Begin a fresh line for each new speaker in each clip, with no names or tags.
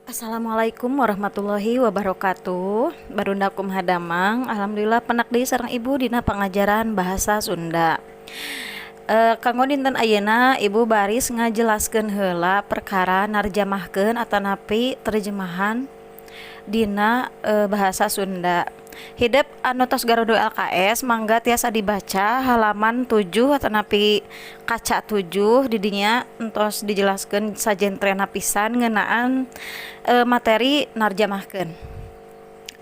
Assalamualaikum warahmatullahi wabarakatuh. Barundakum hadamang. Alhamdulillah penak deui sareng ibu dina pangajaran bahasa Sunda. Kanggo dinten ayeuna ibu baris ngajelaskeun heula perkara narjamahkeun atanapi terjemahan dina bahasa Sunda. Hidup anu tos garudu LKS mangga tiasa dibaca halaman 7 atanapi kaca 7 di dinya entos dijelaskeun sajentrena pisan ngeunaan materi narjamahkeun.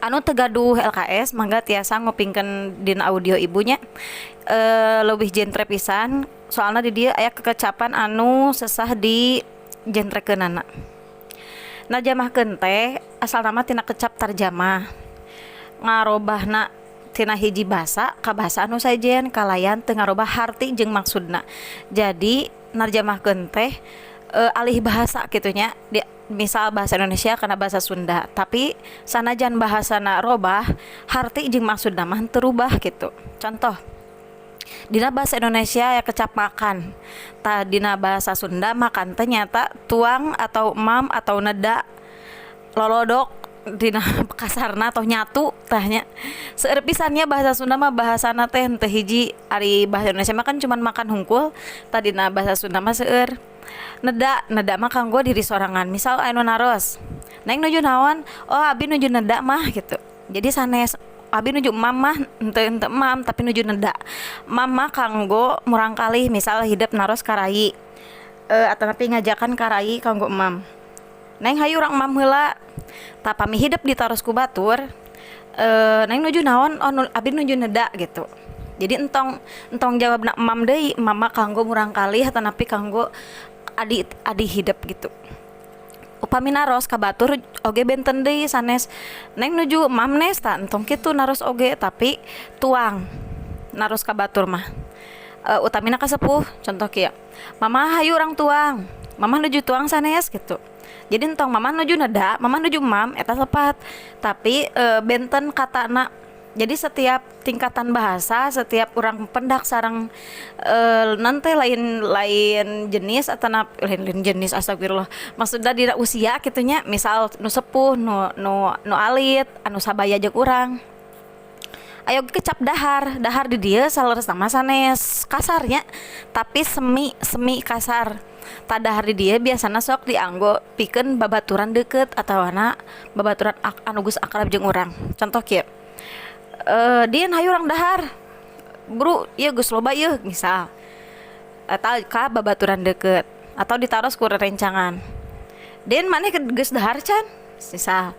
Anu teu gaduh LKS mangga tiasa ngopingkeun dina audio ibunya leuwih jentre pisan soalna di dieu aya kekecapan anu sesah di jentrekeunana. Narjamahkeun teh asal nama tina kecap tarjamah ngarobahna tina hiji basa ka basa anu sajen kalayan teu ngarobah harti jeung maksudna. Jadi narjamahkeun teh alih bahasa gitunya misal bahasa Indonesia kana bahasa Sunda, tapi sanajan bahasana robah harti jeung maksudna mah teu rubah gitu. Contoh dina bahasa Indonesia ya kecap makan, dina bahasa Sunda makan teh nyata tuang atau mam atau neda lolodok dina kasarna atau nyatu tahnya seueur pisannya bahasa Sunda mah bahasana teh teu hiji. Ari bahasa Indonesia mah kan cuman makan hungkul, tadina bahasa Sunda mah seueur neda mah kanggo diri sorangan. Misal anu naros neng nuju naon, oh abi nuju neda mah gitu. Jadi sanes abi nuju mam mah henteu mam tapi nuju neda. Mam mah kanggo murangkalih misal hidup naros karai atanapi ngajakan karai kanggo mam. Neng hayu urang mam heula ta pami hidup ditaros ku batur neng nuju naon, oh abi nuju neda gitu. Jadi entong jawabna mam deui, mama kanggo murangkalih atanapi kanggo adi hidup gitu. Upami naros ka batur oge benten deui sanes neng nuju mam nes ta entong kitu naros oge tapi tuang naros ka batur mah utamina ka sepuh. Contoh kieu, mama hayu urang tuang, mama nuju tuang sanes gitu. Jadi entong mama nuju neda, mama nuju mam eta tepat, tapi benten katana. Jadi setiap tingkatan bahasa, setiap orang pendak sareng nanti lain jenis atau lain jenis, astagfirullah. Maksudnya di usia kitunya, misal nu sepuh, nu alit, anu sabaya jeung urang. Ayo kecap dahar di dia saleres nama sanes kasarnya, tapi semi kasar. Tadahar di dia biasana sok dianggo pikeun babaturan deket atau babaturan anu geus akrab jeung urang. Contoh kieu, dieun hayu urang dahar bro, ieu geus loba ieu misal eta ka babaturan deket atau ditaros ku rencangan. Den maneh geus dahar can misal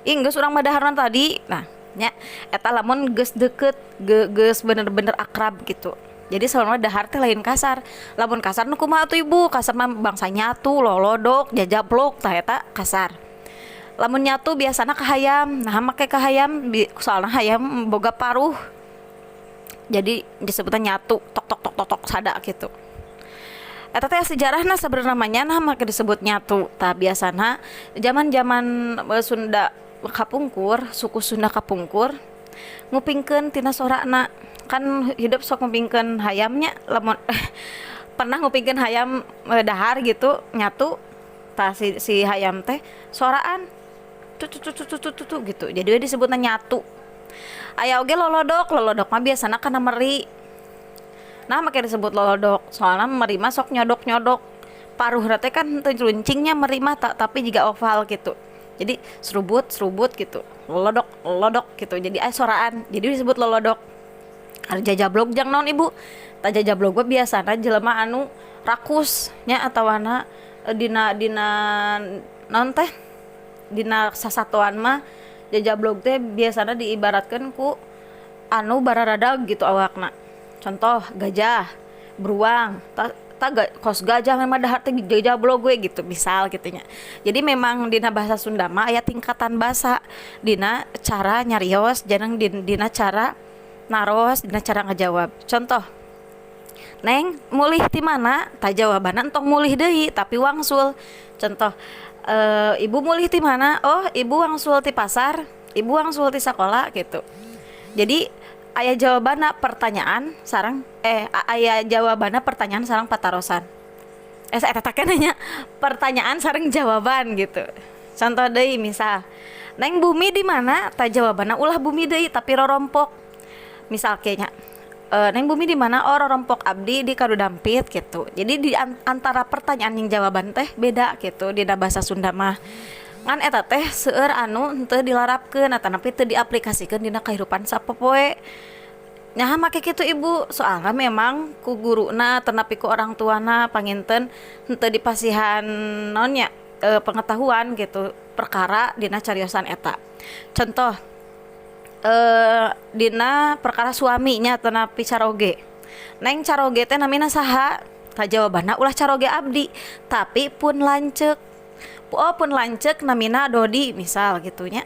geus urang mah daharan tadi. Nah nya eta lamun geus deket geus bener-bener akrab gitu. Jadi selama dahar teh lain kasar. Lamun kasar nu kumaha atuh ibu? Kasar mah bangsa nyatu, lolodok, jajablok tah eta kasar. Lamun nyatu biasana ka hayam. Nah make ka hayam soalna hayam boga paruh. Jadi disebutnya nyatu, tok sada gitu. Eta teh sejarahna sebenarnya namanya nah make disebut nyatu. Tah biasana zaman-zaman Sunda kapungkur, suku Sunda kapungkur ngupingkeun tina sorana. Kan hidup sok ngupingkeun hayamnya lamun pernah ngupingkeun hayam dahar gitu nyatu tah si hayam teh soraan tutu gitu. Jadi disebutna nyatu. Aya oge lolodok mah biasana kana meri. Nah make disebut lolodok soalna meri mah sok nyodok paruh teh kan teu runcingnya meri mah tapi juga oval gitu. Jadi serubut gitu. Lolodok gitu. Jadi soraan. Jadi disebut lolodok. Ari jajablog jang naon ibu? Ta jajablog biasana jelema anu rakus nya atawana dina naon teh? Dina sasatuan mah jajablog teh biasana diibaratkeun ku anu bararadag gitu awakna. Contoh gajah, beruang, kos gajah mah dahar teh jajablog we gitu misal gitunya. Jadi memang dina bahasa Sunda mah aya tingkatan basa dina cara nyarios jeung dina cara naros dina cara ngajawab. Contoh, neng mulih ti mana? Ta jawabanna entong mulih deui tapi wangsul. Contoh, ibu mulih ti mana? Oh ibu wangsul ti pasar, ibu wangsul ti sekolah gitu. Jadi aya jawabanna pertanyaan sareng aya jawabanna pertanyaan sareng patarosan. Eta teh nanya pertanyaan sareng jawaban gitu. Contoh deui misal, Neng bumi di mana? Ta jawabanna ulah bumi deui tapi rorompok. Misal kayaknya Neng bumi di mana? Oh rorompok abdi di Karudampit gitu. Jadi di antara pertanyaan yang jawaban teh beda gitu di bahasa Sunda mah. Ngan eta teh seueur anu henteu dilarapkeun atanapi teu diaplikasikeun dina kahirupan sapopoe. Nyaha make kitu ibu, soalnya memang ku guruna tenapi ku orang tuana panginten henteu dipasihan nonnya pengetahuan gitu perkara dina cariosan eta. Contoh dina perkara suaminya tenapi caroge. Neng caroge teh namina saha? Ta jawabanna ulah caroge abdi, tapi pun lanceuk. Oh pun lanceuk namina Dodi misal gitunya.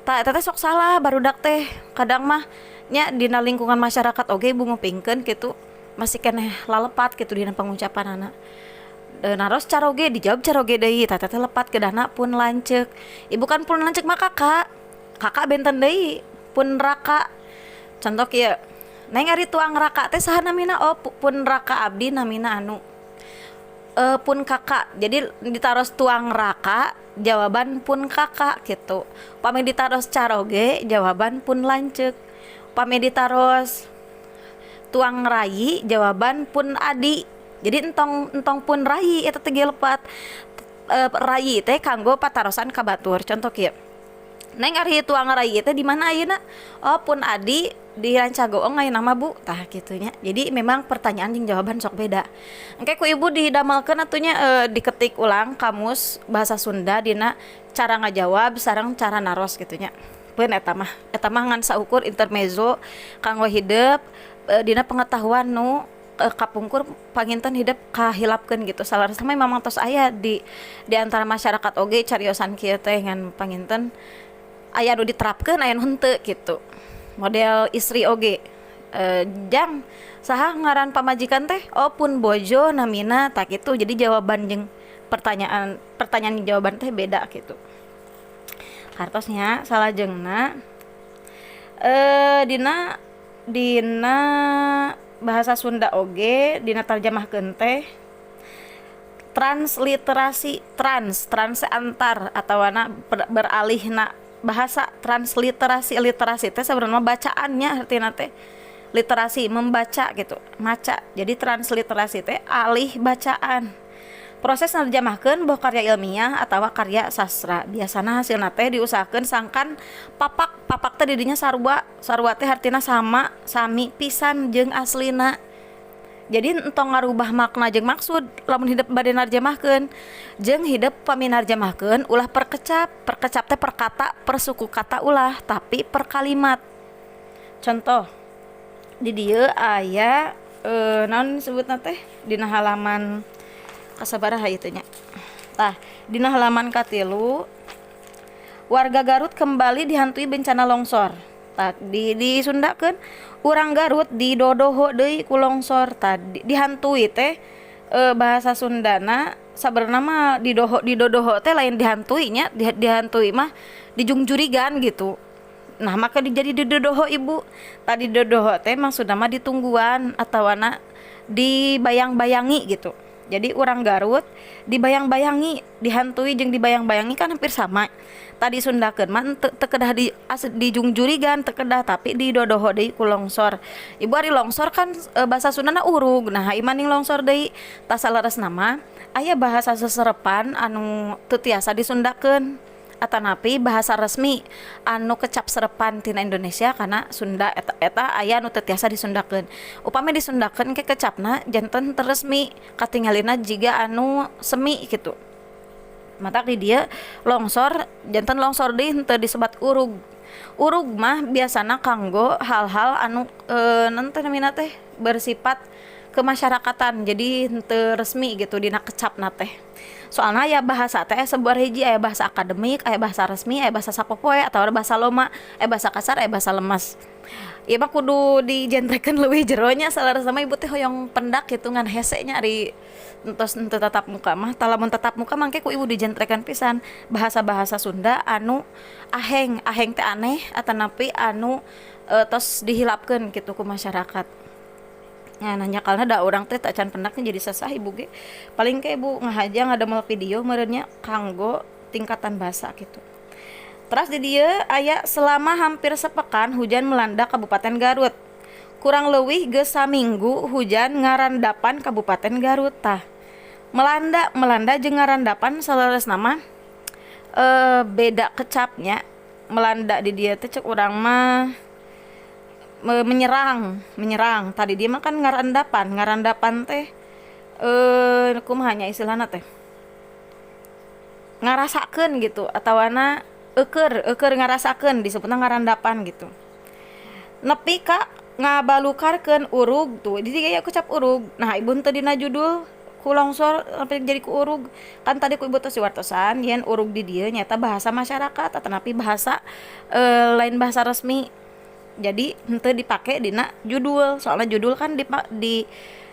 Ta eta teh sok salah barudak teh kadang mah nya dina lingkungan masyarakat oge ibu ngupingkeun gitu masih keneh lalepat gitu dina pengucapan anak. Naros caroge dijawab caroge deui tata teh lepat kedana pun lanceuk. Ibu kan pun lanceuk mah kakak benten deui pun raka. Contoh kieu, Neng ari tuang raka teh saha namina? Oh pun raka abdi namina anu pun kakak. Jadi ditaros tuang raka jawaban pun kakak gitu. Pami ditaros caroge jawaban pun lanceuk. Pami ditaros tuang rayi jawaban pun adi. Jadi entong pun rayi eta teh lepat. Rayi teh kanggo patarosan ka batur. Contoh kieu, Neng ari tuang rayi teh di mana ayeuna? Oh pun adi di Rancagoong ayeuna mah Bu. Tah kitunya. Jadi memang pertanyaan jeung jawaban sok beda. Engke ku ibu didamelkeun atunya diketik ulang kamus bahasa Sunda dina cara ngajawab sareng cara naros gitunya. Pun eta mah ngan saukur intermezzo kanggo hideep dina pengetahuan nu kapungkur panginten hidup kahilapkeun gitu. Salarasna memang tos aya di antara masyarakat oge cariosan kieu teh ngan panginten aya nu diterapkeun aya nu henteu gitu. Model istri oge jang saha ngaran pamajikan teh? Oh pun bojo namina tak gitu. Jadi jawaban jeung pertanyaan jawaban teh beda gitu. Hartosnya salajengna dina bahasa Sunda oge dina tarjamahkeun teh transliterasi trans antar atawana beralihna bahasa transliterasi literasi teh sebenarnya bacaannya artina teh literasi membaca gitu maca. Jadi transliterasi teh alih bacaan. Proses narjamahkeun boh karya ilmiah atawa karya sastra. Biasana hasilna teh diusahakeun sangkan papak teh didinya sarua teh artina sama sami pisan jeung aslina. Jadi entong ngarubah makna jeung maksud lamun hidup bade narjamahkeun jeung hidup paminarjamahkeun ulah perkecap teh per kata per suku kata ulah tapi per kalimat. Contoh di dieu aya naon disebutna teh dina halaman kasabaraha ieu nya. Tah dina halaman katilu warga Garut kembali dihantui bencana longsor. Tah disundakeun urang Garut didodoho deui ku longsor. Tah dihantui teh bahasa Sundana sabenerna mah didodoho teh lain dihantui nya. Dihantui mah dijungjurigan gitu. Nah maka jadi didodoho ibu. Tadi didodoho teh maksudna mah ditungguan atawana dibayang-bayangi gitu. Jadi orang Garut dibayang-bayangi, dihantui jeung dibayang-bayangi kan hampir sama. Tadi sundakeun mah teu kedah dijungjurigan teu kedah tapi didodoho deui ku longsor. Ibu ari longsor kan bahasa Sundana urug. Nah, ieu maning longsor deui. Ta salaresna mah aya bahasa seserepan anu teu tiasa disundakeun. Atanapi bahasa resmi anu kecap serepan tina Indonesia karena Sunda eta aya anu teu tiasa disundakeun. Upami disundakeun ke kecapna janten teresmi katingalina jiga anu semi gitu. Mata di dia longsor janten longsor deui teu disebat urug. Urug mah biasana kanggo hal-hal anu naon teh namina teh bersifat kemasyarakatan. Jadi teu resmi gitu dina kecapna teh. Soalnya ya bahasa teh sebuah hiji aya bahasa akademik, aya bahasa resmi, aya bahasa sapopoe atau bahasa loma, aya bahasa kasar, aya bahasa lemas. Ieu mah kudu dijentrekeun leuwih jero nya salaresna mah ibu teh hoyong pendak gitu ngan hese nya ari entos henteu tatap muka mah. Tah lamun tatap muka mangke ku ibu dijentrekeun pisan bahasa-bahasa Sunda anu aheng teh aneh atanapi anu tos dihilapkeun gitu ku masyarakat. Ya nanya kalna da urang teh tak can pendaknya jadi sasah ibu ge. Paling ke ibu ngahajang ngadamel video meureunnya kanggo tingkatan bahasa gitu. Terus di dia aya selama hampir sepekan hujan melanda Kabupaten Garut. Kurang leuwih geus saminggu hujan ngarandapan Kabupaten Garut tah. Melanda jeung ngarandapan saleresna mah beda kecapnya. Melanda di dia teh cek urang mah menyerang. Tadi dia mah kan ngarandapan teh kumahanya istilahna teh ngarasakeun gitu atawana euker ngarasakeun disebutna ngarandapan gitu. Nepi ka ngabalukarkeun urug tuh di dieu ku cap urug. Nah ibu teu dina judul ku longsor sampai jadi ku urug kan tadi ku ibu teh siwartosan yen urug di dieu nyata bahasa masyarakat atanapi bahasa lain bahasa resmi. Jadi henteu dipake dina judul soalnya judul kan di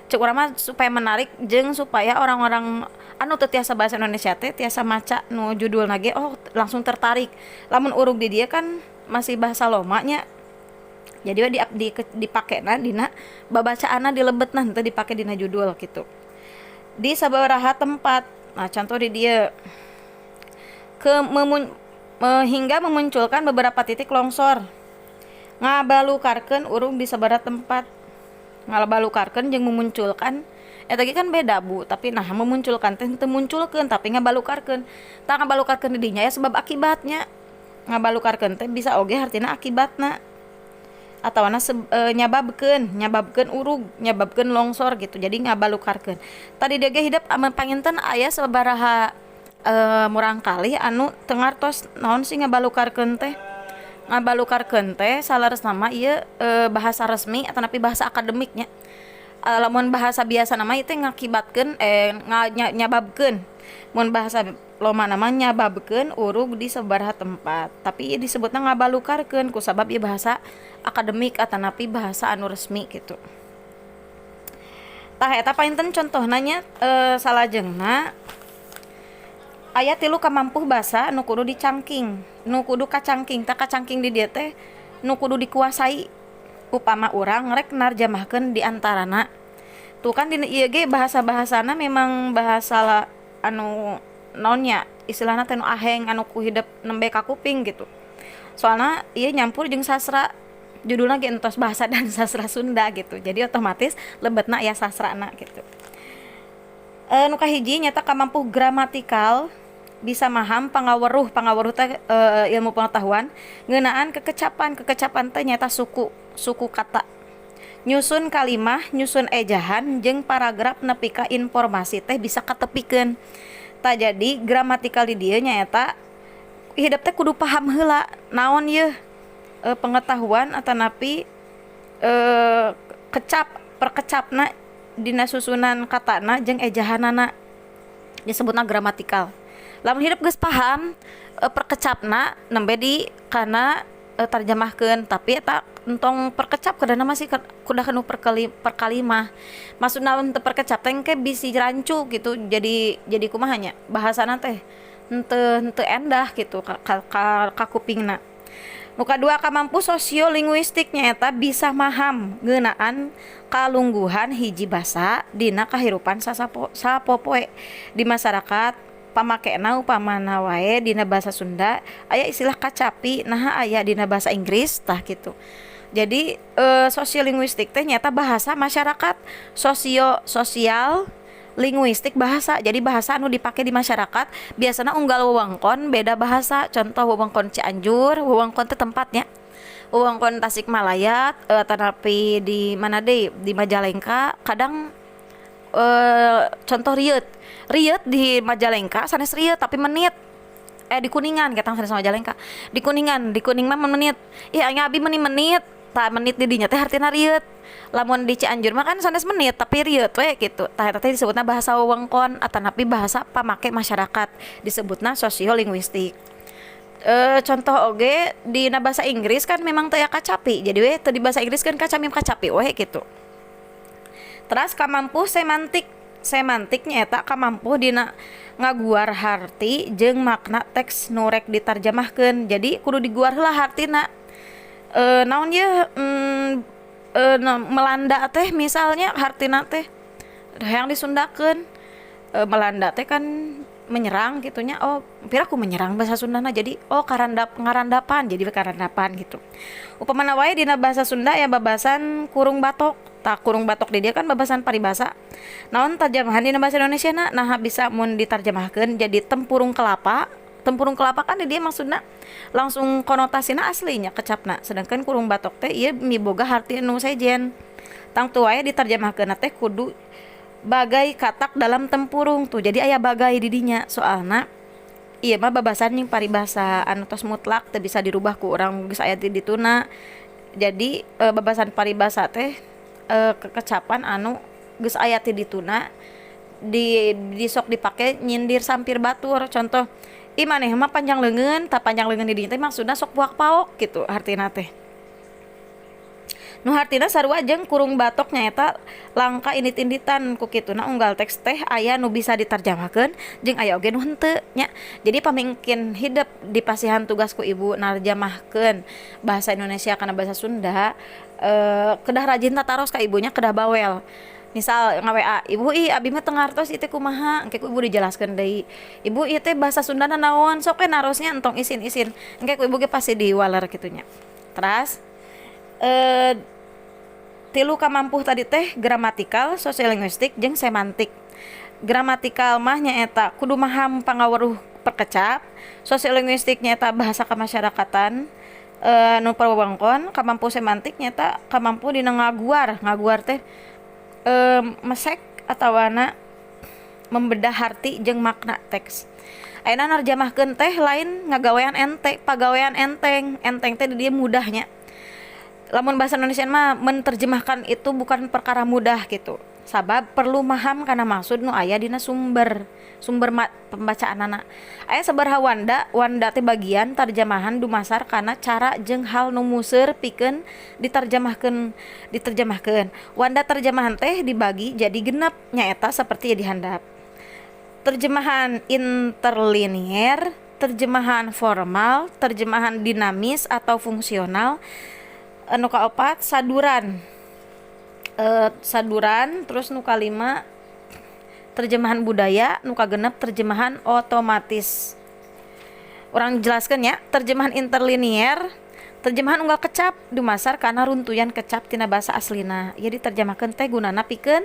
cek urang mah supaya menarik jeung supaya orang-orang anu teu tiasa bahasa Indonesia teh tiasa maca nu judulna ge oh langsung tertarik. Lamun urug di dia kan masih bahasa lomanya. Jadi dipakena dina babacaanna dilebetna henteu dipake dina judul gitu. Di sababaraha tempat. Nah, contoh di dia hingga memunculkan beberapa titik longsor. Ngabalukarkeun urug di sabaraha tempat. Ngabalukarkeun jeung memunculkan eta ge kan beda Bu, tapi nah memunculkan teh teu munculkeun tapi ngabalukarkeun. Tah ngabalukarkeun di dinya ya sebab akibatnya. Ngabalukarkeun teh bisa oge artina akibatna. Atawana nyababkeun urug, nyababkeun longsor gitu. Jadi ngabalukarkeun. Tadi dia ge hidup panginten aya sabaraha murang kali anu teu ngartos naon sih ngabalukarkeun teh. Ngabalukarkeun teh salaresna mah ieu bahasa resmi atanapi bahasa akademiknya. Lamun bahasa biasa nama itu ngakibatkeun nyababkeun. Mun bahasa loma nama nyababkeun urug di sabaraha tempat. Tapi disebutna ngabalukarkeun ku sabab ieu bahasa akademik atanapi bahasa anu resmi gitu. Tah eta painten contohna nya salajengna aya 3 kamampuh basa nu kudu dicangking, nu kudu kacangking. Tah kacangking di dieu teh nu kudu dikuasai. Upama urang rek narjamahkeun di antarana. Tuh kan di ieu ge bahasa-bahasana memang bahasa anu naonnya istilahna teh nu aheng anu ku hidup nembe ka kuping gitu. Soalna ieu nyampur jeung sastra. Judulna ge entos bahasa dan sastra Sunda gitu. Jadi otomatis lebetna aya sastrana gitu. Nu kahiji nyata kamampuh gramatikal bisa maham pangaweruh teh ilmu pengetahuan ngeunaan kekecapan teh nyata suku kata nyusun kalimah nyusun ejahan jeung paragraf nepi ka informasi teh bisa katepikeun. Tah jadi gramatikal di dieu nyaeta hidup teh kudu paham heula naon ieu pengetahuan atanapi perkecapna dina susunan katana jeung ejahanana disebutna gramatikal. Lamun hidup geus paham perkecapna nembe di kana tarjamahkeun tapi eta entong perkecap kadana masih kudah kanu perkalimah. Maksudna teu perkecap teh engke bisi rancu gitu. Jadi kumaha nya bahasana teh henteu endah gitu ka kupingna. Nu kadua kamampu sosiolinguistik nyaeta bisa maham ngeunaan kalungguhan hiji basa dina kahirupan sapopoe di masyarakat. Pamakena upamana wae dina bahasa Sunda aya istilah kacapi nah aya dina bahasa Inggris tah gitu. Jadi sosiolinguistik teh nyata bahasa masyarakat, sosial linguistik bahasa. Jadi bahasa anu dipake di masyarakat biasana unggal wewengkon beda bahasa. Contoh wewengkon Cianjur, wewengkon teh tempatnya. Wewengkon Tasikmalaya tanapi di mana deui di Majalengka kadang contoh Riet di Majalengka sanes Riet tapi menit di Kuningan kita sanes Majalengka di Kuningan mah menit aya abi menit tah menit di dinya teh artina Riet. Lamun di Cianjur mah kan sanes menit tapi Riet we gitu. Tah eta teh disebutna bahasa wewengkon atanapi bahasa pamake masyarakat disebutna sosiolinguistik. Contoh oge di bahasa Inggris kan memang teu kacapi jadi we teu di bahasa Inggris kan kacapi we gitu. Terus kamampuh semantik nyaeta kamampuh dina ngaguar harti jeung makna teks nu rek ditarjamahkeun. Jadi kudu diguar heula hartina. Naon ieu melanda teh misalnya hartina teh yang disundakeun. Melanda teh kan menyerang gitunya. Oh piraku menyerang bahasa Sundana jadi ngarandapan jadi karandapan gitu. Upamana wae dina bahasa Sunda ya babasan kurung batok. Tak kurung batok di dia kan babasan paribasa. Naon tarjamahan dina bahasa Indonesia nah bisa mun ditarjemahkeun jadi tempurung kelapa. Tempurung kelapa kan di dia maksudna langsung konotasinya aslinya kecapna. Sedangkan kurung batok teh ieu miboga harti anu sejen. Tang tu wae ditarjemahkeun teh kudu bagai katak dalam tempurung tuh. Jadi aya bagai di dinya soalna iya mah babasan yang paribasa anu tos mutlak teu bisa dirubah ku urang geus aya di dituna. Jadi babasan paribasa teh kekecapan anu geus aya ti dituna di sok dipake nyindir sampir batur. Contoh ih maneh mah panjang leungeun tah panjang leungeun di dinya teh maksudna sok buak paok gitu artina teh. Nu hartina sarua jeung kurung batok nyaeta langka indit-inditan ku kituna unggal teks teh aya nu bisa ditarjamahkeun jeung aya oge nu henteu nya. Jadi pamingkin hidup di pasihan tugas ku ibu narjamahkeun bahasa Indonesia kana bahasa Sunda kedah rajin tataros ka ibunya kedah bawel. Misal nga-WA, ibu abi mah teu ngartos ieu teh kumaha, engke ku ibu dijelaskeun deui. Ibu ieu teh bahasa Sundana naon, sok we narosnya entong isin-isin. Engke ku ibu ge pasti diwaler kitu nya. Teras tilu kamampuh tadi teh gramatikal, sosiolinguistik jeung semantik. Gramatikal mah nyaeta kudu maham pangaweruh perkecap, sosiolinguistik nyaeta bahasa kamasyarakatan nu perwewengkon, kamampuh semantik nyaeta kamampuh dina ngaguar teh mesek atawana membedah arti jeung makna teks. Ayeuna narjamahkeun teh lain ngagawean ente, pagawean enteng teh di dieu mudahnya. Lamun bahasa Indonesia mah menerjemahkan itu bukan perkara mudah gitu. Sabab perlu maham kana maksud nu aya dina sumber pembacaanana. Aya sabaraha wanda teh bagian tarjamahan dumasar kana cara jeung hal nu museur pikeun diterjemahkeun. Wanda terjemahan teh dibagi jadi genep nyaeta saperti di handap. Terjemahan interlinier, terjemahan formal, terjemahan dinamis atau fungsional. Nu kaopat saduran terus nu kalima terjemahan budaya, nu kagenep terjemahan otomatis. Urang jelaskeun ya, terjemahan interlinier terjemahan unggal kecap dumasar kana runtuyan kecap tina basa aslina. Ieu diterjemahkeun teh gunana pikeun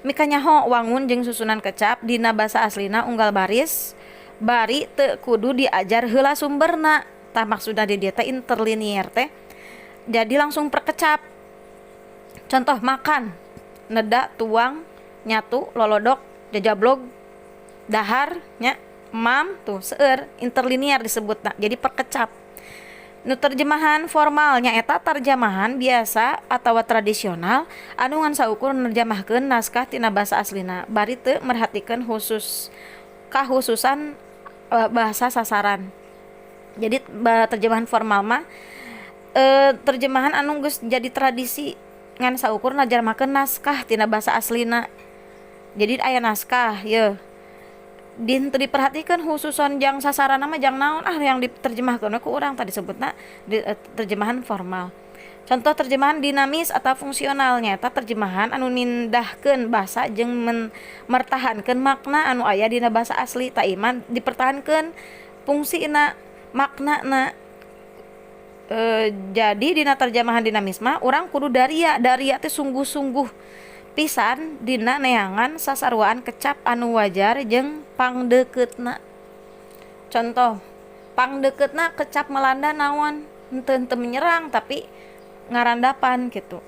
mika nyaho wangun jeung susunan kecap dina basa aslina unggal baris bari teu kudu diajar heula sumberna. Tah maksudna di dieu teh interlinier teh jadi langsung perkecap. Contoh makan, neda, tuang, nyatu, lolodok, jajablog, dahar, nya, mam, tuh seueur interlinier disebutna. Jadi perkecap. Nu terjemahan formal nyaeta terjemahan biasa atawa tradisional anu ngan saukur nerjemahkeun naskah tina basa aslina bari teu merhatikeun kahususan bahasa sasaran. Jadi terjemahan formal mah terjemahan anu geus jadi tradisi ngan saukur narjamahkeun naskah tina basa aslina. Jadi aya naskah ye din teu diperhatikeun khususon jang sasaranna mah jang naon yang diterjemahkeun ku urang tadi sebutna terjemahan formal. Contoh terjemahan dinamis atau fungsional nyaeta terjemahan anu mindahkeun basa jeung mertahankeun makna anu aya dina basa asli ta iman dipertahankeun fungsina maknana. Jadi dina terjemahan dinamisme urang kudu daria teh sungguh-sungguh pisan dina neangan sasarwaan kecap anu wajar jeung pangdeuketna. Contoh pangdeuketna kecap melanda naon henteu menyerang tapi ngarandapan gitu.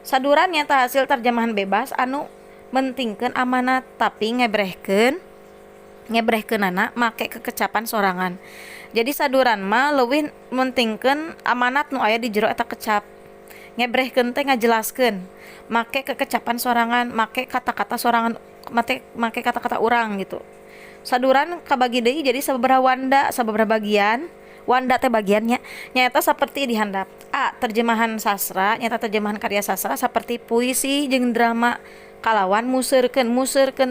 Saduran nyata hasil terjemahan bebas anu mentingkeun amanat tapi ngebrehkeunana make kekecapan sorangan. Jadi saduran mah leuwih mentingkeun amanat nu aya di jero eta kecap. Ngebrehkeun teh ngajelaskeun, make kekecapan sorangan, make kata-kata sorangan, make kata-kata urang gitu. Saduran kabagi deui jadi sababaraha bagian. Wanda teh bagiannya nyaeta saperti di handap. A. Terjemahan sastra nyaeta terjemahan karya sastra saperti puisi jeung drama kalawan museurkeun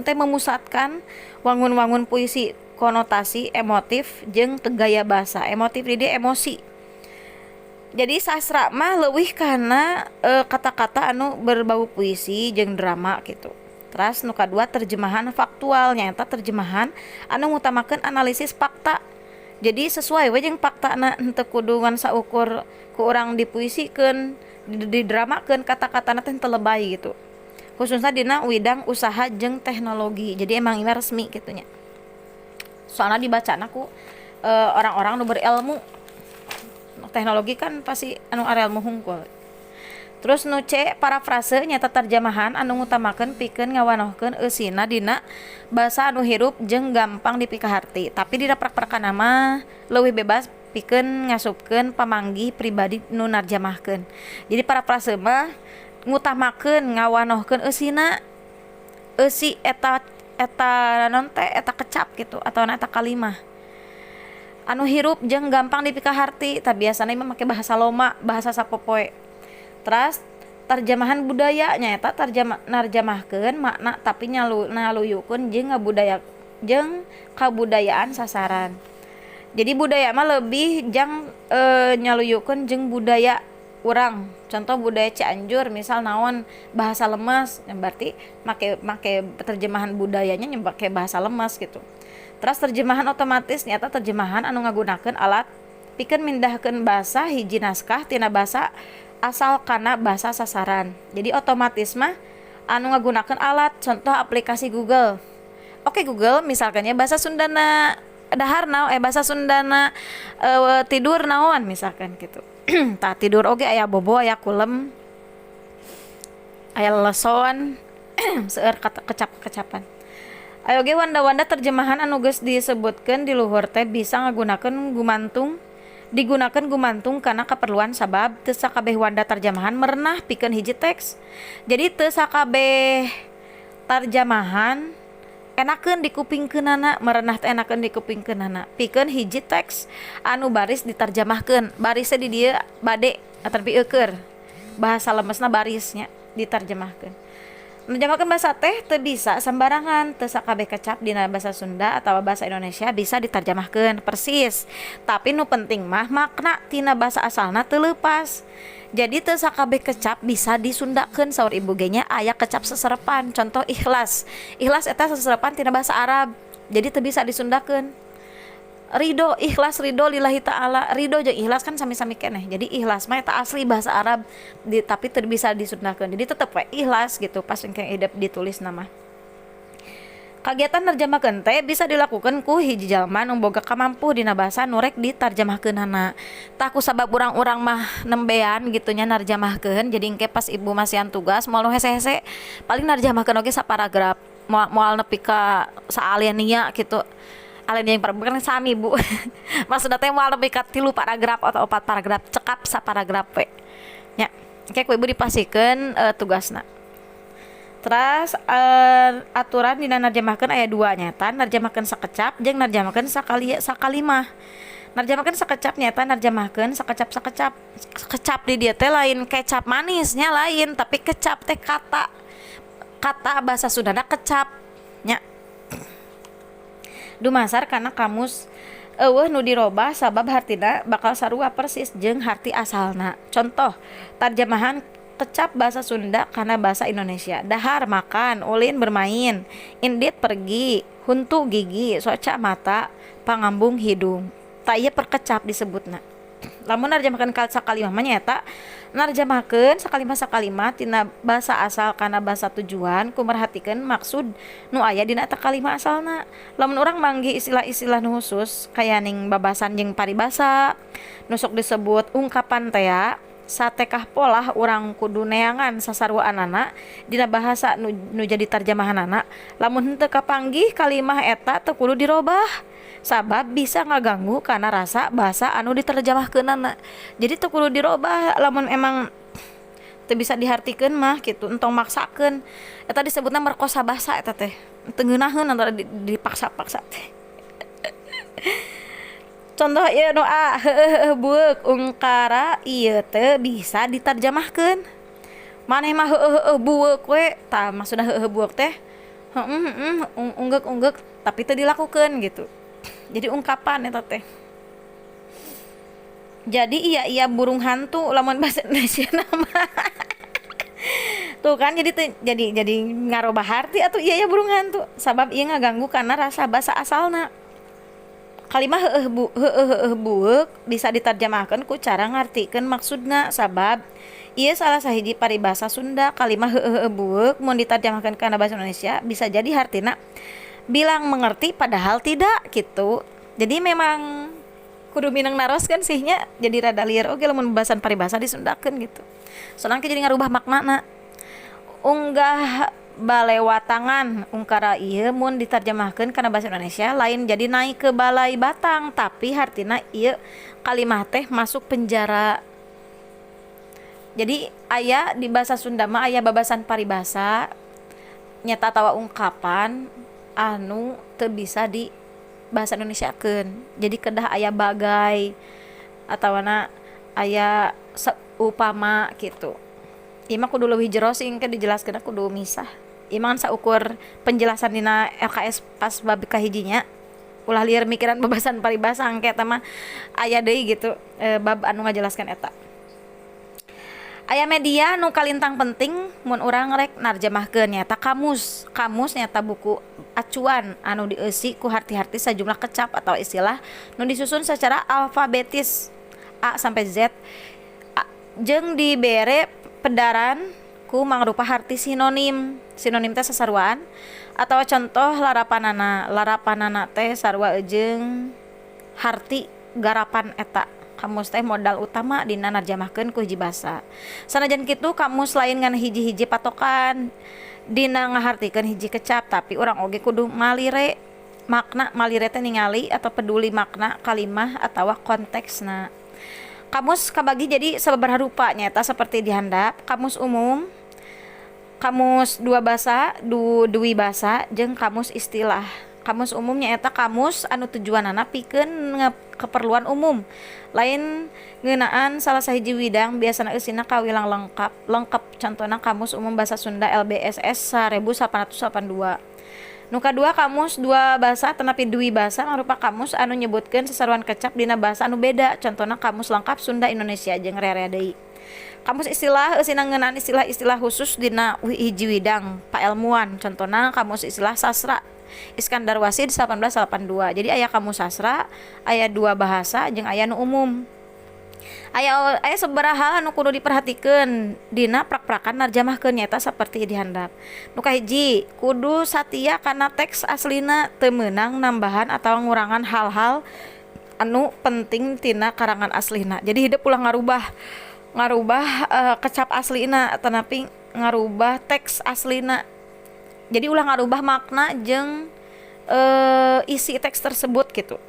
teh memusatkan wangun-wangun puisi konotasi emotif jeung gaya basa. Emotif di dia emosi. Jadi sastra mah leuwih kana kata-kata anu berbau puisi jeung drama gitu. Terus nu kadua terjemahan faktual, nyaeta terjemahan anu ngutamakeun analisis fakta. Jadi sesuai we jeung faktana, henteu kudu ngan saukur ku urang dipuisikeun, didramakeun kata-katana teh henteu lebay gitu. Khususnya dina widang usaha jeung teknologi. Jadi emang ini resmi gitu nya. Soalnya dibacana ku orang-orang nu berilmu. Teknologi kan pasti anu arealmu hungkul. Terus nu C, parafrase nyata terjemahan anu ngutamakeun pikeun ngawanohkeun eusina dina basa anu hirup jeung gampang dipikaharti, tapi dina praktekna mah leuwih bebas pikeun ngasupkeun pamanggih pribadi nu narjamahkeun. Jadi parafrase mah ngutamakeun ngawanohkeun eusina, eusi eta naon teh eta kecap gitu atau eta kalimah anu hirup jeung gampang dipikaharti, tah biasana mah make bahasa loma, bahasa sapopoe. Terus terjemahan budaya nyaeta narjamahkeun makna tapi naluyukeun jeung kabudayaan sasaran. Jadi budaya mah lebih jang nyaluyukeun jeung budaya urang. Contoh budaya Cianjur misal naon bahasa lemes, berarti make terjemahan budayanya make bahasa lemes gitu. Terus terjemahan otomatis nyata terjemahan anu ngagunakeun alat pikeun mindahkeun basa hiji naskah tina basa asal kana basa sasaran. Jadi otomatis mah anu ngagunakeun alat, contoh aplikasi Google. Oke Google misalkan ya bahasa Sundana dahar bahasa Sundana tidur naon misalkan gitu. Tah tidur oge aya bobo, aya kulem, aya leson, seueur kecap-kecapan. Ayo ge wanda-wanda terjemahan anu geus disebutkeun di luhur teh bisa digunakeun gumantung kana keperluan sabab teu sakabeh wanda terjemahan merenah pikeun hiji teks. Jadi teu sakabeh terjemahan enakeun dikupingkeunana, merenah teh enakeun dikupingkeunana pikeun hiji teks anu baris diterjemahkeun. Barisnya di dieu bade atapi eukeur. Bahasa lemesna barisnya diterjemahkeun. Menjamakeun bahasa teh teu bisa sembarangan, teu sakabeh kecap dina bahasa Sunda atau bahasa Indonesia bisa diterjemahkeun persis. Tapi nu penting mah makna tina bahasa asalna teu leupas. Jadi teu sakabeh kecap bisa disundakeun saur ibu ge nya aya kecap seserepan. Contoh ikhlas. Ikhlas eta seserepan tina bahasa Arab. Jadi teu bisa disundakeun. Ridho, ikhlas ridho lillahi ta'ala. Ridho jeung ikhlas kan sami-sami keneh. Jadi ikhlas mah eta asli bahasa Arab tapi teu bisa disundakeun. Jadi tetep we ikhlas gitu pas engke edep ditulis nama. Kagiatan nerjemahkeun teh bisa dilakukan ku hiji jalma nu boga kamampuh dina basa nu rek ditarjemahkeunana. Tah ku sabab urang-urang mah nembean gitu nya narjamahkeun. Jadi engke pas ibu masihan tugas moal nu hese-hese paling narjamahkeun oge saparagraf. Moal nepi ka saaliania gitu. Alin yang bukan sami bu. Maksudna teh moal nepi ka 3 paragraf atau 4 paragraf cekap saparagraf we nya. Engke ku ibu dipasikeun tugasna. Terus aturan dina narjamahkeun aya 2 nyata narjamahkeun sakecap jeung narjamahkeun sakalimah. Narjamahkeun sakecap nyata narjamahkeun sakecap kecap di dieu teh lain kecap manisnya lain tapi kecap teh kata bahasa Sundana kecap nya. Dumasar kana kamus eueuh nu dirobah sabab hartina bakal sarua persis jeung harti asalna. Contoh terjemahan kecap bahasa Sunda kana bahasa Indonesia. Dahar makan, ulin bermain, indit pergi, huntu gigi, soca mata, pangambung hidung. Tak ieu perkecap disebutna. Lamun narjamahkeun sakalimah mah nyaeta narjamahkeun sakalimah tina basa asal kana basa tujuan ku merhatikeun maksud nu aya dina eta kalimah asalna. Lamun urang manggih istilah-istilah nu khusus kayaning babasan jeung paribasa nu sok disebut ungkapan teh satekah polah urang kudu neangan sasaruaanana dina bahasa nu jadi tarjamahanana. Lamun henteu kapanggih kalimah eta teu kudu dirobah sabab bisa ngaganggu kana rasa bahasa anu diterjemahkeunana. Jadi teu kudu dirobah lamun emang teu bisa dihartikeun mah kitu entong maksakeun. Eta disebutna merkosa bahasa eta teh. Teu ngeunaheun antara dipaksa-paksa teh. Contoh ieu nu A heueuh bueuk ungkara ieu teu bisa ditarjamahkeun. Maneh mah heueuh bueuk we, tah maksudna heueuh bueuk teh unggek tapi teu dilakukeun gitu. Jadi ungkapan eta teh. Jadi iya burung hantu lamun bahasa Indonesia nama. Tuh kan jadi ngarobah harti atuh iya ya burung hantu sabab ieu ngaganggu karena rasa basa asalna. Kalimah heueuh bueuk bisa ditarjemahkeun ku cara ngartikeun maksudna sabab ieu salah sahiji paribasa Sunda. Kalimah heueuh bueuk mun ditarjemahkeun kana basa Indonesia bisa jadi hartina bilang mengerti padahal tidak gitu. Jadi memang kudu minang naroskeun sihnya jadi rada lieur oge lamun bahasan paribasa disundakeun gitu. Soalnya jadi ngarubah maknana. Unggah balewatangan ungkara ieu mun ditarjemahkeun kana basa Indonesia lain jadi naik ke balai batang tapi hartina ieu kalimah teh masuk penjara. Jadi aya di bahasa Sunda mah aya babasan paribasa nyata tawa ungkapan anu teu bisa di bahasa Indonesiakeun. Jadi kedah aya bagai atawana aya upama gitu. Ima kudu leuwih jero sing ke dijelaskeun kudu misah. Iman saukur penjelasan dina LKS pas bab kahijinya ulah lieur mikiran babasan paribasa engke eta mah aya deui gitu bab anu ngajelaskeun eta. Aya media nu kalintang penting mun urang rek narjemahkeun nyaeta kamus. Kamus nyaeta buku acuan anu dieusi ku harti-harti sajumlah kecap atau istilah nu disusun secara alfabetis A sampai Z jeung dibere pedaran ku mangrupa harti sinonim. Sinonim teh sasaruaan atau contoh larapanana teh sarua jeung harti garapan eta. Kamus teh modal utama dina narjamahkeun ku hiji basa. Sanajan kitu kamus lain ngan hiji-hiji patokan dina ngahartikeun hiji kecap tapi urang oge kudu malire makna. Malire teh ningali atau peduli makna kalimah atawa konteksna. Kamus kabagi jadi sababaraha rupa nyaeta seperti dihandap kamus umum, kamus dua basa, dui basa jeung kamus istilah. Kamus umum nyaeta kamus anu tujuanana pikeun keperluan umum. Lain ngeunaan salah sahiji widang biasana eusina kawilang lengkap. Contohna kamus umum basa Sunda LBSS 1882. Nu kadua kamus dua basa tenapi dui basa mangrupa kamus anu nyebutkeun sasaruan kecap dina basa anu beda. Contohna kamus lengkap Sunda Indonesia jeung rerea deui. Kamus istilah eusina ngeunaan istilah-istilah khusus dina hiji widang paelmuan. Contohna kamus istilah sastra Iskandar Wasid 1882. Jadi aya kamus sastra, aya dua bahasa jeung aya nu umum. Aya sabaraha anu kudu diperhatikeun dina prak-prakan narjamahkeun nyaeta saperti dihandap. Nu kahiji, kudu satia kana teks aslina teu meunang nambahan atawa ngurangan hal-hal anu penting tina karangan aslina. Jadi hideuk ulah ngarubah kecap aslina tanapi ngarubah teks aslina. Jadi ulah ngarubah makna jeung isi teks tersebut gitu.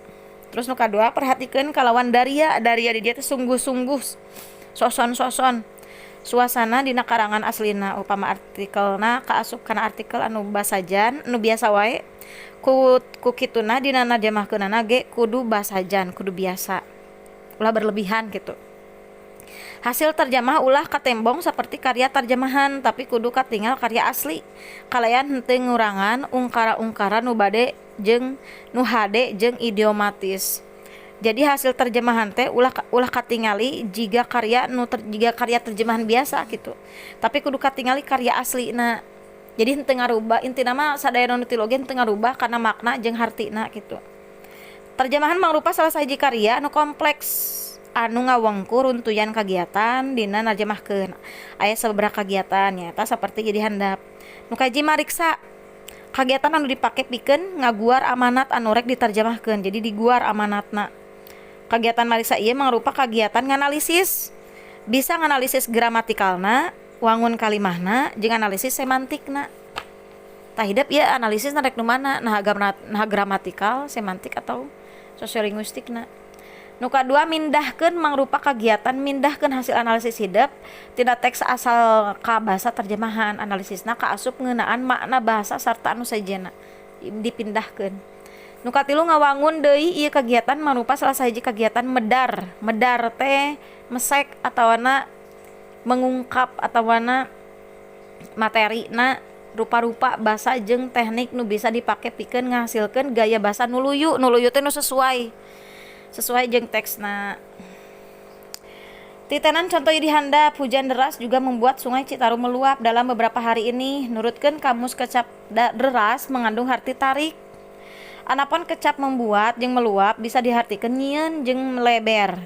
Terus nu kadua perhatikeun kalawan daria di dia teh sungguh-sungguh soson suasana dina karangan aslina upama artikelna kaasup kana artikel anu basajan nu biasa wae ku kituna dina narjamahkeunana ge kudu basajan kudu biasa ulah berlebihan gitu. Hasil terjemah ulah katembong seperti karya terjemahan tapi kudu katinggal karya asli kalayan henteu ngurangan ungkara-ungkara nu bade jeung nu hade jeung idiomatis. Jadi hasil terjemahan teh ulah katingali jiga karya terjemahan biasa gitu. Tapi kudu katingali karya aslina. Jadi henteu ngarubah intina mah sadaya nu tilu oge henteu ngarubah kana makna jeung hartina gitu. Terjemahan mangrupa salah sahiji karya anu kompleks anu ngawengku runtuyan kagiatan dina narjamahkeun. Aya sababaraha kagiatan nyaeta saperti jadi handap. Nu kaji mariksa kagiatan anu dipake pikeun ngaguar amanat anu rek ditarjamahkeun. Jadi diguar amanatna. Kagiatan mariksa ieu mangrupa kagiatan nganalisis. Bisa nganalisis gramatikalna, wangun kalimahna, jeung analisis semantikna. Tah hideep ieu analisis rek nu mana? Nah gramatikal, semantik atau sosiolinguistikna. Nu kadua mindahkeun mangrupa kagiatan mindahkeun hasil analisis hideep tina teks asal ka basa terjemahan. Analisisna kaasup ngeunaan makna bahasa sarta anu sajena dipindahkeun. Nu katilu ngawangun deui ieu kagiatan mangrupa salah sahiji kagiatan medar. Medar teh mesek atawana mengungkap atawana materina rupa-rupa basa jeung teknik nu bisa dipake pikeun ngahasilkeun gaya basa nu luyu. Nu luyu teh nu sesuai jeung teksna. Titenan contoh di handap, hujan deras juga membuat sungai Citarum meluap dalam beberapa hari ini. Nurutkeun kamus kecap deras mengandung arti tarik. Anapun kecap membuat jeung meluap bisa dihartikeun nyieun jeung meleber.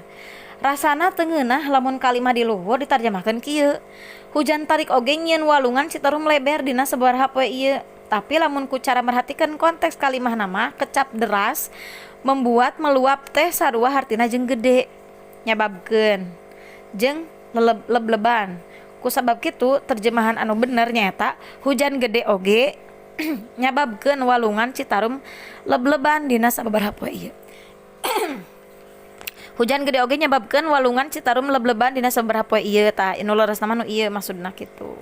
Rasana teu ngeunah lamun kalimah di luhur ditarjamahkeun kieu. Hujan tarik oge nyieun walungan Citarum meleber dina sabaraha poe ieu. Tapi lamun ku cara merhatikan konteks kalimah nama kecap deras membuat meluap teh sarua hartina jeung gede nyababkeun jeung leb-leban. Kusabab kitu terjemahan anu bener nyaeta hujan gede oge nyababkeun walungan Citarum leb-leban dina sabaraha poe ieu. Hujan gede oge nyababkeun walungan Citarum leb-leban dina sabaraha poe ieu tah inu leresna mah nu ieu maksudna kitu.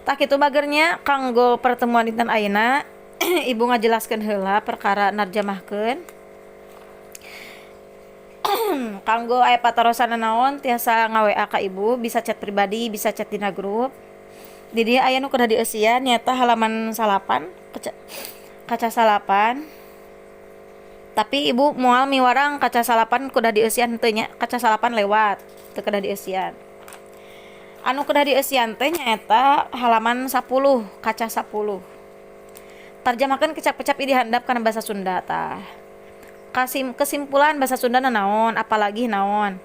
Tah kitu bagernya kanggo pertemuan dinten ayeuna ibu ngajelaskeun heula perkara narjamahkeun. Kanggo aya patarosan naon tiasa nga-WA ka ibu, bisa chat pribadi, bisa chat dina grup. Di dieu aya nu kudu dieusian nyata halaman 8 kaca 8. Tapi ibu moal miwarang kaca 8 kudu dieusian teu nya, kaca 8 lewat teu kudu dieusian. Anu kudu dieusian teh nyaeta halaman 10 kaca 10. Tarjamakeun kecap-kecap di handap kana basa Sunda tah. Kesimpulan bahasa Sunda naon, apalagi naon.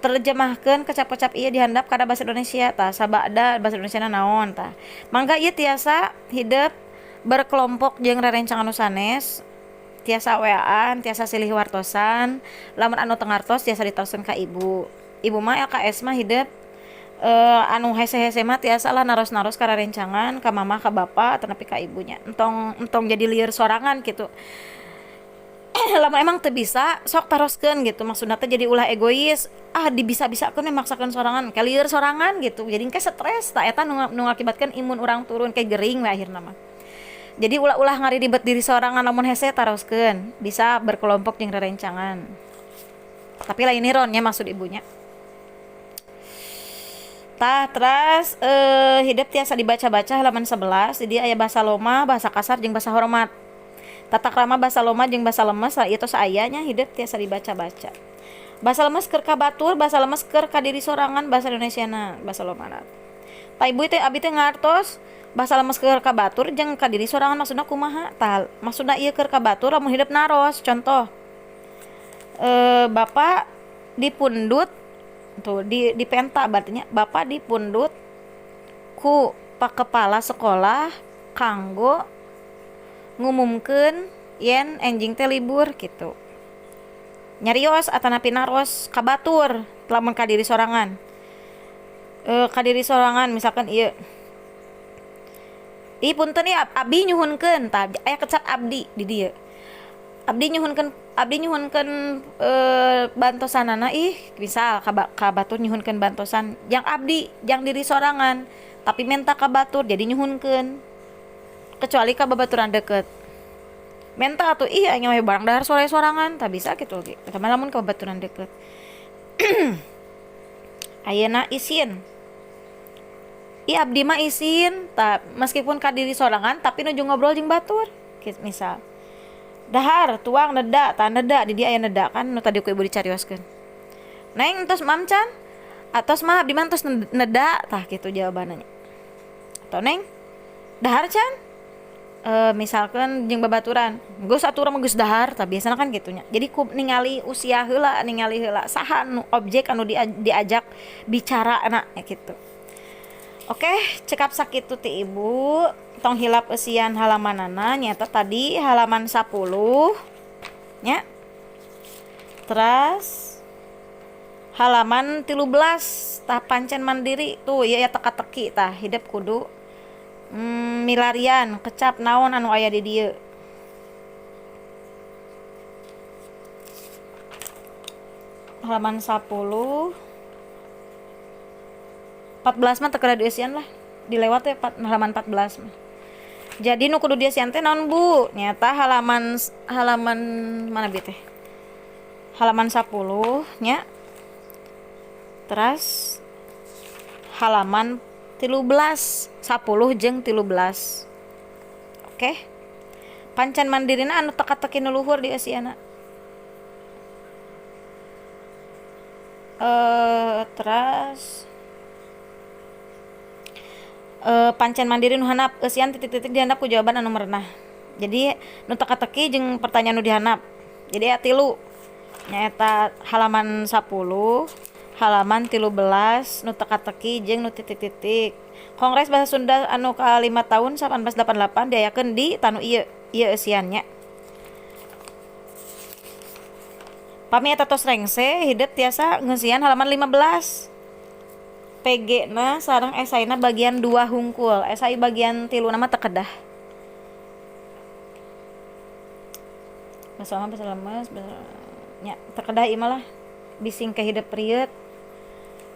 Terjemahkeun kecap-kecap ieu dihandap kana bahasa Indonesia tah. Sabada bahasa Indonesia naon tah. Mangga ieu tiasa hidup berkelompok jeung rerencangan anu sanes. Tiasa WA-an, tiasa silih wartosan. Lamun anu teu ngartos tiasa ditaoskeun ka ibu. Ibu mah LKS mah hidup anu hese-hese mah tiasa lah naros-naros ka rerencangan ka mama ka bapa atau nepi ka ibunya. Entong jadi lieur sorangan gitu. Lama emang teu bisa sok taroskeun gitu, maksudna teh jadi ulah egois, dibisa-bisakeun maksakeun sorangan ka lieur sorangan gitu, jadi engke stres tah eta nu ngakibatkeun imun urang turun kayak gering we akhirna mah. Jadi ulah ngari ribet diri sorangan lamun hese taroskeun, bisa berkelompok jeung rerencangan. Tapi lain ironnya maksud ibunya. Tah teras hidup tiasa dibaca-baca halaman 11, jadi aya basa loma, bahasa kasar jeung basa hormat. Tata krama basa loma jeung basa lemes ieu tos ayanya hidup tiasa dibaca-baca. Basa lemes keur ka batur, basa lemes keur ka diri sorangan bahasa Indonesiana, basa lomana. Ta ibu teh abi teh ngartos basa lemes keur ka batur jeung ka diri sorangan maksudna kumaha? Tah maksudna ieu keur ka batur lamun hidup naros. Contoh Bapak dipundut tuh di penta berarti Bapak dipundut ku pak kepala sekolah kanggo ngumumkeun yen enjing teh libur gitu. Nyarios atanapi naros ka batur lamun ka diri sorangan. Ka diri sorangan misalkan ieu. Punten ieu abdi nyuhunkeun tah aya kecap abdi di dieu. Abdi nyuhunkeun bantosanana misal ka batur nyuhunkeun bantosan yang abdi yang diri sorangan tapi menta ka batur jadi nyuhunkeun. Kecuali ka babaturan deket menta atuh aya we barang dahar sore sorangan tak bisa gitu ge tapi lamun ka babaturan deket. Ayeuna isin abdi mah isin tak meskipun ka diri sorangan tapi nuju ngobrol jeung batur misal dahar tuang neda tah neda di dieu aya neda kan nu tadi ku ibu dicarioskeun neng tos mamcan atos mah abdi mah tos neda tah kitu jawabannya. Atau neng dahar can misalkan jeung babaturan geus aturan mah geus dahar tah biasana kan gitunya. Jadi ku ningali usia heula saha nu objek anu diajak bicara anak gitu. Oke, cekap sakitu ti ibu. Tong hilap eusian halamanana nyata tadi halaman 10 nya. Terus halaman 13 tah pancen mandiri tuh ya teka-teki tah hidup kudu milarian kecap naon anu aya di dieu. Halaman 10 14 mah teu kada dieusian lah dilewat ya halaman 14 mah. Jadi nu kudu dieusian teh naon Bu? Nyata halaman mana bi teh? Halaman 10 nya. Terus halaman 13 10 jeung 13. Oke. Pancan mandirina anu teka-teki nu luhur di eusiana. Terus pancen mandiri nu handap eusian titik-titik dihandap ku jawaban anu merenah. Jadi nu teka-teki jeung pertanyaan nu dihandap. Jadi aya 3 nyaeta halaman 10, halaman 13 nu teka-teki jeung nu titik-titik. Kongres Bahasa Sunda anu ka 5 tahun 1888 diayakeun di tanu ieu eusian nya. Pami eta tos rengse hideuk tiasa ngeusian halaman 15. PG na sareng esai na bagian 2 hungkul, esai bagian 3 nama teu kedah. Masalah lemes nya teu kedah ieu mah lah bising ke hidup rieut.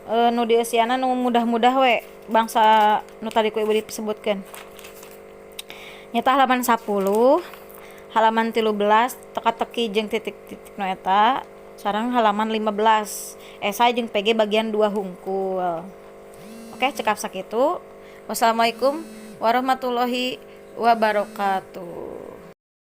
Nu dieusiana nu mudah-mudah we bangsa nu tadi ku ibu disebutkeun. Nyata halaman 10, halaman 13 teka-teki jeung titik-titik nu eta sareng halaman 15 esai jeung PG bagian 2 hungkul. Oke, cekap sakitu. Wassalamualaikum warahmatullahi wabarakatuh.